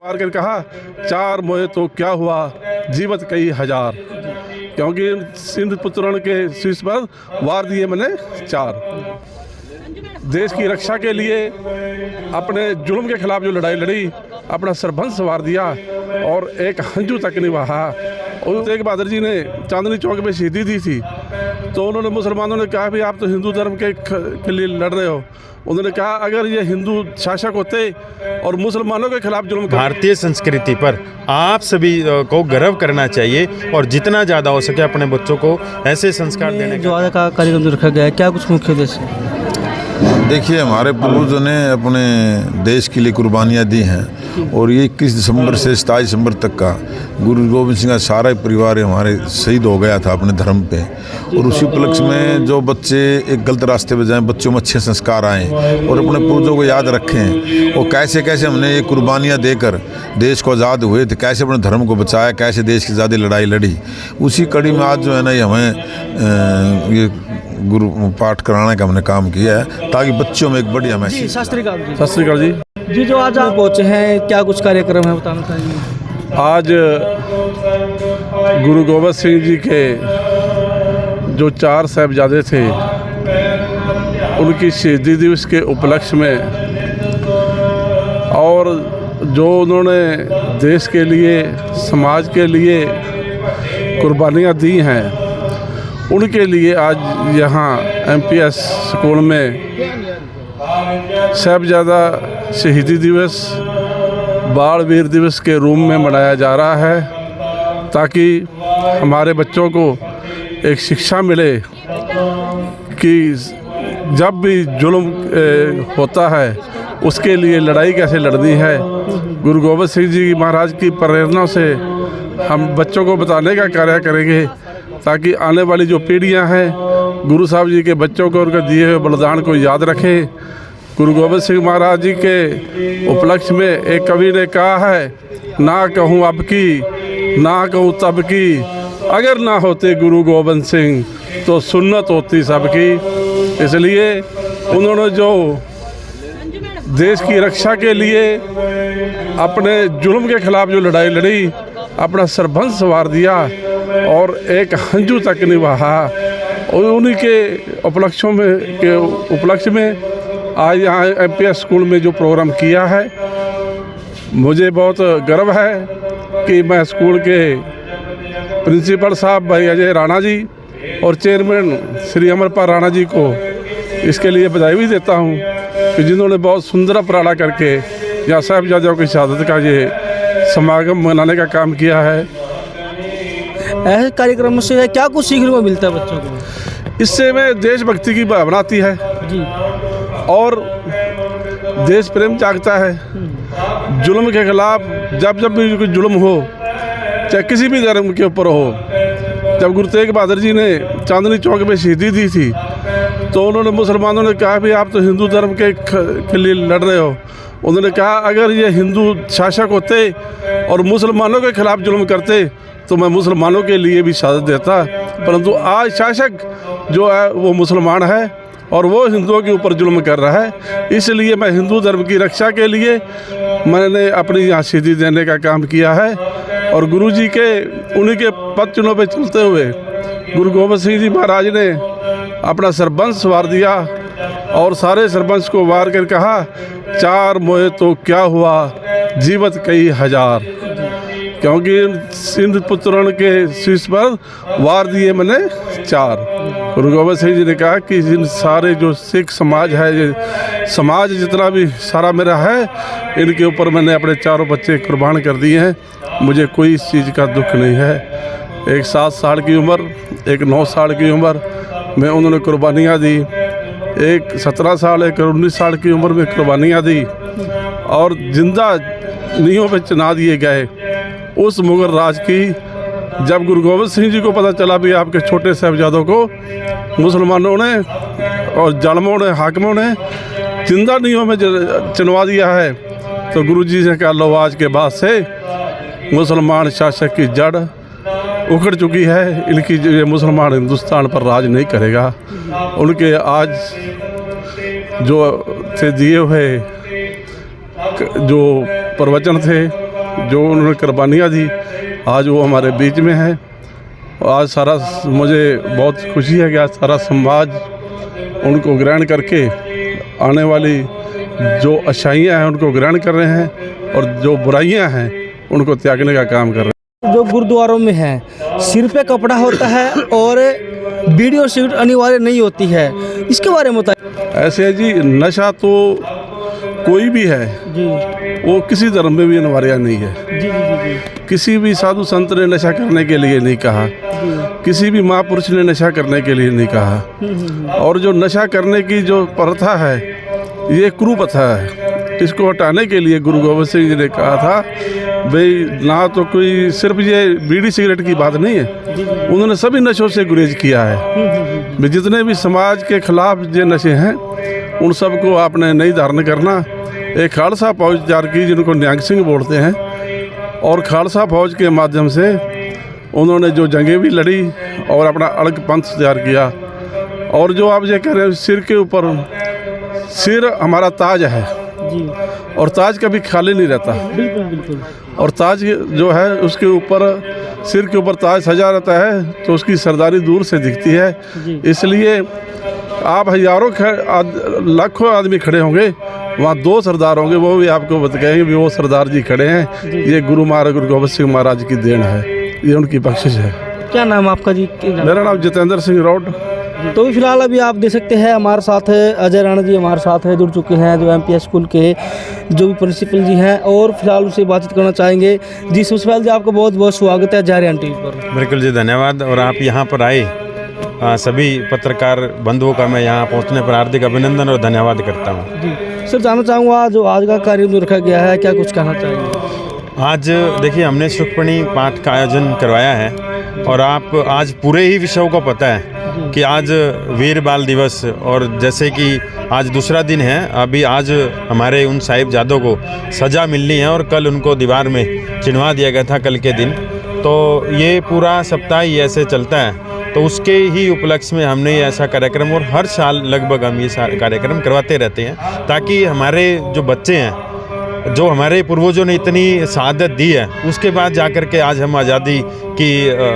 मार कर कहा, चार मोए तो क्या हुआ, जीवत कई हजार। क्योंकि सिंध पुत्रण के शीर्ष पर वार दिए मैंने चार। देश की रक्षा के लिए अपने जुल्म के खिलाफ जो लड़ाई लड़ी, अपना सरबंस वार दिया और एक हंजू तक नहीं बहा। और तेग बहादुर जी ने चांदनी चौक में शहीदी दी थी, तो उन्होंने मुसलमानों ने कहा भी आप तो हिंदू धर्म के लिए लड़ रहे हो। उन्होंने कहा अगर ये हिंदू शासक होते और मुसलमानों के खिलाफ जुल्म करते। भारतीय संस्कृति पर आप सभी को गर्व करना चाहिए और जितना ज़्यादा हो सके अपने बच्चों को ऐसे संस्कार देने का कार्यक्रम रखा गया है, क्या कुछ मुख्य उद्देश्य? देखिए, हमारे पूर्वजों ने अपने देश के लिए कुर्बानियाँ दी हैं और ये 21 दिसंबर से 27 दिसंबर तक का गुरु गोविंद सिंह का सारा परिवार हमारे शहीद हो गया था अपने धर्म पे। और उसी उपलक्ष्य में जो बच्चे एक गलत रास्ते पे जाएं, बच्चों में अच्छे संस्कार आएँ और अपने पूर्वजों को याद रखें और कैसे कैसे हमने ये कुर्बानियाँ देकर देश को आज़ाद हुए थे, कैसे अपने धर्म को बचाया, कैसे देश की ज़्यादा लड़ाई लड़ी। उसी कड़ी में आज जो है ना ये हमें ये गुरु पाठ कराने का हमने काम किया है ताकि बच्चों में एक बढ़िया मैसेज। सत श्री अकाल जी। सत श्री अकाल जी। जी, जो आज आप पहुँचे हैं, क्या कुछ कार्यक्रम है बताना चाहिए? आज गुरु गोविंद सिंह जी के जो चार साहिबजादे थे उनकी शहीदी दिवस के उपलक्ष्य में और जो उन्होंने देश के लिए, समाज के लिए कुर्बानियाँ दी हैं, उनके लिए आज यहाँ MPS स्कूल में साहिबजादा शहीदी दिवस बाल वीर दिवस के रूप में मनाया जा रहा है, ताकि हमारे बच्चों को एक शिक्षा मिले कि जब भी जुल्म होता है उसके लिए लड़ाई कैसे लड़नी है। गुरु गोविंद सिंह जी महाराज की प्रेरणा से हम बच्चों को बताने का कार्य करेंगे, ताकि आने वाली जो पीढ़ियां हैं गुरु साहब जी के बच्चों को उनके दिए हुए बलिदान को याद रखें। गुरु गोविंद सिंह महाराज जी के उपलक्ष्य में एक कवि ने कहा है, ना कहूँ अब की ना कहूँ तब की, अगर ना होते गुरु गोविंद सिंह तो सुन्नत होती सबकी। इसलिए उन्होंने जो देश की रक्षा के लिए अपने जुल्म के खिलाफ जो लड़ाई लड़ी, अपना सरबंस वार दिया और एक हंजू तक नहीं बहा। और उन्हीं के उपलक्ष्य में आज यहाँ MPS स्कूल में जो प्रोग्राम किया है, मुझे बहुत गर्व है कि मैं स्कूल के प्रिंसिपल साहब भाई अजय राणा जी और चेयरमैन श्री अमरपाल राणा जी को इसके लिए बधाई भी देता हूँ कि जिन्होंने बहुत सुंदर उपराड़ा करके यहाँ साहिबजादों की शहादत का ये समागम मनाने का काम किया है। ऐसे कार्यक्रम से क्या कुछ सीखने को मिलता है बच्चों को? इससे में देशभक्ति की भावना आती है जी, और देश प्रेम जागता है। जुल्म के खिलाफ जब भी कोई जुल्म हो, चाहे किसी भी धर्म के ऊपर हो, जब गुरु तेग बहादुर जी ने चांदनी चौक में शहीदी दी थी, तो उन्होंने मुसलमानों ने कहा भी आप तो हिंदू धर्म के लिए लड़ रहे हो। उन्होंने कहा अगर ये हिंदू शासक होते और मुसलमानों के खिलाफ जुल्म करते तो मैं मुसलमानों के लिए भी शहादत देता, परंतु आज शासक जो है वो मुसलमान है और वो हिंदुओं के ऊपर जुल्म कर रहा है। इसलिए मैं हिंदू धर्म की रक्षा के लिए मैंने अपनी यहाँ शहीदी देने का काम किया है। और गुरु जी के उन्हीं के पद चिन्हों पे चलते हुए गुरु गोविंद सिंह जी महाराज ने अपना सरबंस वार दिया और सारे सरबंस को वार कर कहा, चार मोए तो क्या हुआ, जीवत कई हजार। क्योंकि सिंध पुत्रण के शीर्ष पर वार दिए मैंने चार। गुरु गोविंद सिंह जी ने कहा कि इन सारे जो सिख समाज है, ये समाज जितना भी सारा मेरा है, इनके ऊपर मैंने अपने चारों बच्चे कुर्बान कर दिए हैं। मुझे कोई इस चीज़ का दुख नहीं है। एक 7 साल की उम्र, एक 9 साल की उम्र में उन्होंने कुर्बानियाँ दी, एक 17 साल, एक 19 साल की उम्र में कुर्बानियाँ दी और जिंदा नीहों पे चना दिए गए। उस मुगल राज की जब गुरु गोविंद सिंह जी को पता चला भी आपके छोटे साहिबजादों को मुसलमानों ने और जालिमों ने, हाकिमों ने जिंदा नीहों में चनवा दिया है, तो गुरु जी ने कहा लो आज के बाद से मुसलमान शासक की जड़ उखड़ चुकी है, इनकी ये मुसलमान हिंदुस्तान पर राज नहीं करेगा। उनके आज जो थे दिए हुए जो प्रवचन थे जो उन्होंने कुर्बानियाँ दी, आज वो हमारे बीच में है। आज सारा मुझे बहुत खुशी है कि आज सारा समाज उनको ग्रहण करके आने वाली जो अच्छाइयाँ हैं उनको ग्रहण कर रहे हैं और जो बुराइयाँ हैं उनको त्यागने का काम कर रहे हैं। जो गुरुद्वारों में है सिर पे कपड़ा होता है और वीडियो सिगरेट अनिवार्य नहीं होती है, इसके बारे में बताइए। ऐसे है जी, नशा तो कोई भी है जी वो किसी धर्म में भी अनिवार्य नहीं है। जी जी जी किसी भी साधु संत ने नशा करने के लिए नहीं कहा, किसी भी महापुरुष ने नशा करने के लिए नहीं कहा। और जो नशा करने की जो प्रथा है ये कुप्रथा है। इसको हटाने के लिए गुरु गोविंद सिंह जी ने कहा था भाई, ना तो कोई सिर्फ ये बीड़ी सिगरेट की बात नहीं है, उन्होंने सभी नशों से गुरेज किया है। भाई जितने भी समाज के खिलाफ ये नशे हैं उन सबको आपने नहीं धारण करना। एक खालसा फौज तैयार की जिनको निहंग सिंह बोलते हैं, और खालसा फौज के माध्यम से उन्होंने जो जंगें भी लड़ी और अपना अलग पंथ तैयार किया। और जो आप ये कह रहे हैं सिर के ऊपर, सिर हमारा ताज है जी, और ताज कभी खाली नहीं रहता। बिल्कुल बिल्कुल। और ताज जो है उसके ऊपर, सिर के ऊपर ताज सजा रहता है तो उसकी सरदारी दूर से दिखती है। इसलिए आप हजारों लाखों आदमी खड़े होंगे, वहाँ 2 सरदार होंगे, वो भी आपको बताएंगे भी वो सरदार जी खड़े हैं, ये गुरु गोविंद सिंह महाराज की देन है, ये उनकी बख्शिश है। क्या नाम आपका जी? मेरा नाम जितेंद्र सिंह रौड। तो भी फिलहाल अभी आप देख सकते हैं हमारे साथ है अजय राणा जी, हमारे साथ है जुड़ चुके हैं, जो MPS स्कूल के जो भी प्रिंसिपल जी हैं, और फिलहाल उनसे बातचीत करना चाहेंगे। जी सबसे पहले जी आपका बहुत बहुत स्वागत है जारियान टीवी पर। बिल्कुल जी, धन्यवाद। और आप यहाँ पर आए, सभी पत्रकार बंधुओं का मैं यहाँ पहुँचने पर हार्दिक अभिनंदन और धन्यवाद करता हूँ। जी सर, जानना चाहूँगा जो आज का कार्यक्रम जो रखा गया है, क्या कुछ कहना चाहेंगे? आज देखिए, हमने सुखमणि पाठ का आयोजन करवाया है, और आप आज पूरे ही विषयों को पता है कि आज वीर बाल दिवस, और जैसे कि आज दूसरा दिन है, अभी आज हमारे उन साहिबजादों को सज़ा मिलनी है और कल उनको दीवार में चिन्हवा दिया गया था कल के दिन। तो ये पूरा सप्ताह ही ऐसे चलता है, तो उसके ही उपलक्ष्य में हमने ये ऐसा कार्यक्रम, और हर साल लगभग हम ये कार्यक्रम करवाते रहते हैं, ताकि हमारे जो बच्चे हैं, जो हमारे पूर्वजों ने इतनी शहादत दी है, उसके बाद जाकर के आज हम आज़ादी की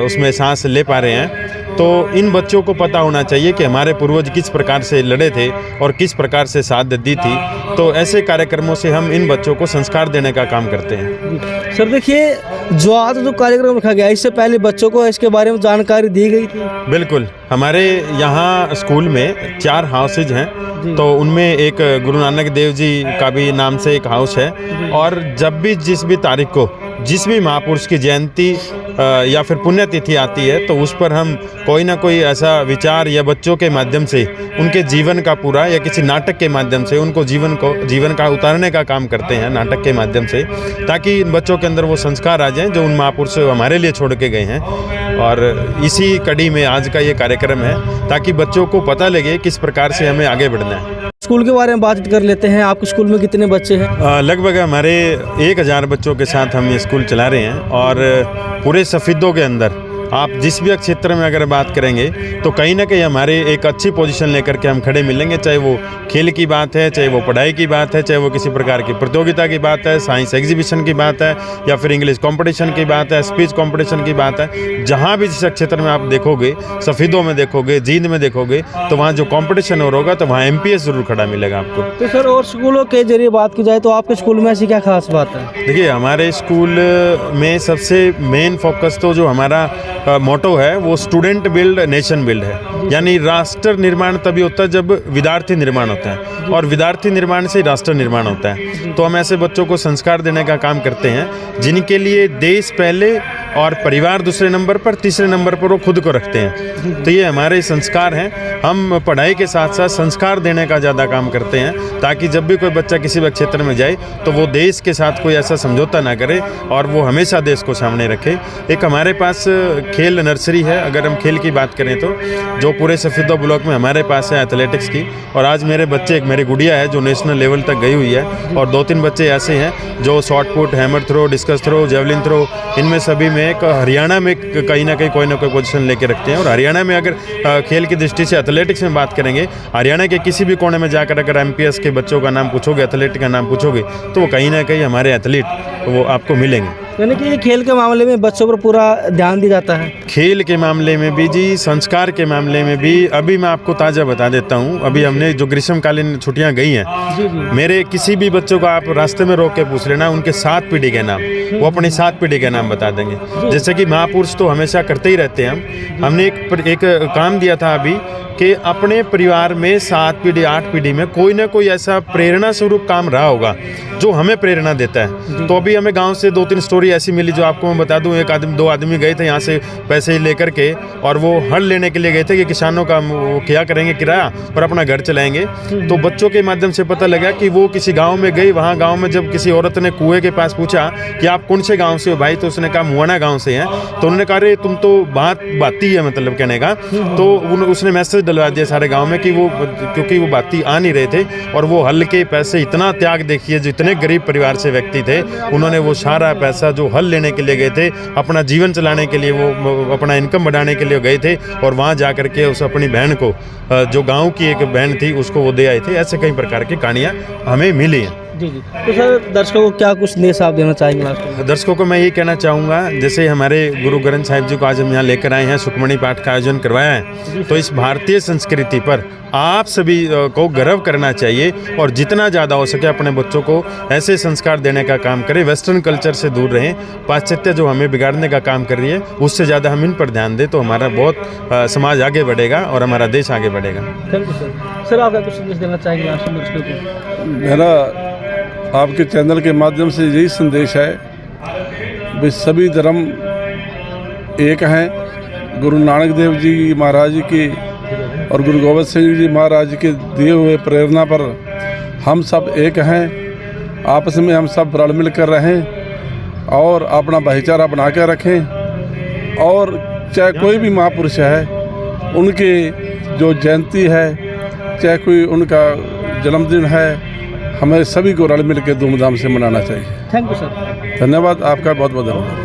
उसमें सांस ले पा रहे हैं। तो इन बच्चों को पता होना चाहिए कि हमारे पूर्वज किस प्रकार से लड़े थे और किस प्रकार से शहादत दी थी। तो ऐसे कार्यक्रमों से हम इन बच्चों को संस्कार देने का काम करते हैं। सर देखिए, जो आज जो कार्यक्रम रखा गया, इससे पहले बच्चों को इसके बारे में जानकारी दी गई थी? बिल्कुल, हमारे यहाँ स्कूल में 4 हाउसेज हैं, तो उनमें एक गुरु नानक देव जी का भी नाम से एक हाउस है, और जब भी जिस भी तारीख को जिस भी महापुरुष की जयंती या फिर पुण्यतिथि आती है, तो उस पर हम कोई ना कोई ऐसा विचार या बच्चों के माध्यम से उनके जीवन का पूरा, या किसी नाटक के माध्यम से उनको जीवन का उतारने का काम करते हैं नाटक के माध्यम से, ताकि इन बच्चों के अंदर वो संस्कार आ जाएं जो उन महापुरुष हमारे लिए छोड़ के गए हैं। और इसी कड़ी में आज का ये कार्यक्रम है, ताकि बच्चों को पता लगे किस प्रकार से हमें आगे बढ़ना है। स्कूल के बारे में बातचीत कर लेते हैं। आपके स्कूल में कितने बच्चे हैं? लगभग हमारे 1000 बच्चों के साथ हम ये स्कूल चला रहे हैं, और पूरे सफीदों के अंदर आप जिस भी क्षेत्र में अगर बात करेंगे तो कहीं ना कहीं हमारे एक अच्छी पोजीशन लेकर के हम खड़े मिलेंगे। चाहे वो खेल की बात है, चाहे वो पढ़ाई की बात है, चाहे वो किसी प्रकार की प्रतियोगिता की बात है, साइंस एग्जीबिशन की बात है, या फिर इंग्लिश कंपटीशन की बात है, स्पीच कंपटीशन की बात है। जहाँ भी जिस क्षेत्र में आप देखोगे, सफ़ीदों में देखोगे, जींद में देखोगे, तो वहाँ जो कॉम्पिटिशन होगा तो वहाँ MPS ज़रूर खड़ा मिलेगा आपको। तो सर, और स्कूलों के जरिए बात की जाए तो आपके स्कूल में ऐसी क्या खास बात है? देखिए, हमारे स्कूल में सबसे मेन फोकस तो जो हमारा मोटो है वो स्टूडेंट बिल्ड नेशन बिल्ड है, यानी राष्ट्र निर्माण तभी होता है जब विद्यार्थी निर्माण होता है, और विद्यार्थी निर्माण से राष्ट्र निर्माण होता है। तो हम ऐसे बच्चों को संस्कार देने का काम करते हैं जिनके लिए देश पहले और परिवार दूसरे नंबर पर, तीसरे नंबर पर वो खुद को रखते हैं। तो ये हमारे संस्कार हैं। हम पढ़ाई के साथ साथ संस्कार देने का ज़्यादा काम करते हैं, ताकि जब भी कोई बच्चा किसी भी क्षेत्र में जाए तो वो देश के साथ कोई ऐसा समझौता ना करे, और वो हमेशा देश को सामने रखे। एक हमारे पास खेल नर्सरी है, अगर हम खेल की बात करें तो, जो पूरे सफीदो ब्लॉक में हमारे पास है एथलेटिक्स की। और आज मेरे बच्चे, एक मेरी गुड़िया है जो नेशनल लेवल तक गई हुई है, और 2-3 बच्चे ऐसे हैं जो shot put, hammer throw, discus throw, javelin throw, इनमें सभी में एक हरियाणा में कहीं ना कहीं कोई ना कोई पोजीशन लेके रखते हैं। और हरियाणा में अगर खेल की दृष्टि से एथलेटिक्स में बात करेंगे, हरियाणा के किसी भी कोने में जाकर अगर एमपीएस के बच्चों का नाम पूछोगे, एथलीट का नाम पूछोगे, तो वो कहीं ना कहीं हमारे एथलीट वो आपको मिलेंगे। यानी कि ये खेल के मामले में बच्चों पर पूरा ध्यान दिया जाता है। खेल के मामले में भी जी, संस्कार के मामले में भी। अभी मैं आपको ताज़ा बता देता हूँ, अभी हमने जो ग्रीष्मकालीन छुट्टियाँ गई हैं, जी जी। मेरे किसी भी बच्चों को आप रास्ते में रोक के पूछ लेना, उनके 7 पीढ़ी के नाम, वो अपनी 7 पीढ़ी के नाम बता देंगे। जैसे कि महापुरुष तो हमेशा करते ही रहते हैं हमने एक काम दिया था अभी कि अपने परिवार में 7 पीढ़ी 8 पीढ़ी में कोई ना कोई ऐसा प्रेरणा स्वरूप काम रहा होगा जो हमें प्रेरणा देता है। तो अभी हमें गांव से 2-3 स्टोरी ऐसी मिली जो आपको मैं बता दूं। 2 आदमी गए थे यहाँ से पैसे लेकर के, और वो हल लेने के लिए गए थे कि किसानों का वो क्या करेंगे किराया और अपना घर चलाएंगे। तो बच्चों के माध्यम से पता लगा कि वो किसी गाँव में गई, वहाँ गाँव में जब किसी औरत ने कुएँ के पास पूछा कि आप कौन से गाँव से हो भाई, तो उसने कहा मुआना गाँव से हैं। तो उन्होंने कहा अरे तुम तो बाती है, मतलब कहने का। तो उसने मैसेज डलवा दिया सारे गांव में कि वो, क्योंकि वो बाती आ नहीं रहे थे, और वो हल के पैसे इतना त्याग देखिए, जो इतने गरीब परिवार से व्यक्ति थे, उन्होंने वो सारा पैसा जो हल लेने के लिए गए थे, अपना जीवन चलाने के लिए, वो अपना इनकम बढ़ाने के लिए गए थे, और वहाँ जा कर के उस अपनी बहन को, जो गाँव की एक बहन थी, उसको वो दे आए थे। ऐसे कई प्रकार की कहानियाँ हमें मिली हैं। जी जी। तो सर दर्शकों को क्या कुछ संदेश आप देना चाहेंगे लास्ट में? दर्शकों को मैं ये कहना चाहूँगा, जैसे हमारे गुरु ग्रंथ साहिब जी को आज हम यहाँ लेकर आए हैं, सुखमणि पाठ का आयोजन करवाया है, तो इस भारतीय संस्कृति पर आप सभी को गर्व करना चाहिए, और जितना ज़्यादा हो सके अपने बच्चों को ऐसे संस्कार देने का काम करें। वेस्टर्न कल्चर से दूर रहें, पाश्चात्य जो हमें बिगाड़ने का काम कर रही है उससे ज़्यादा हम इन पर ध्यान दें, तो हमारा बहुत समाज आगे बढ़ेगा और हमारा देश आगे बढ़ेगा। Thank you sir. सर आप क्या कुछ संदेश देना चाहेंगे लास्ट में दर्शकों को? मेरा आपके चैनल के माध्यम से यही संदेश है, वे सभी धर्म एक हैं। गुरु नानक देव जी महाराज की और गुरु गोविंद सिंह जी महाराज के दिए हुए प्रेरणा पर हम सब एक हैं। आपस में हम सब रल मिल कर रहें और अपना भाईचारा बना कर रखें। और चाहे कोई भी महापुरुष है, उनकी जो जयंती है, चाहे कोई उनका जन्मदिन है, हमें सभी को रल मिल के धूमधाम से मनाना चाहिए। Thank you sir. धन्यवाद, आपका बहुत बहुत धन्यवाद।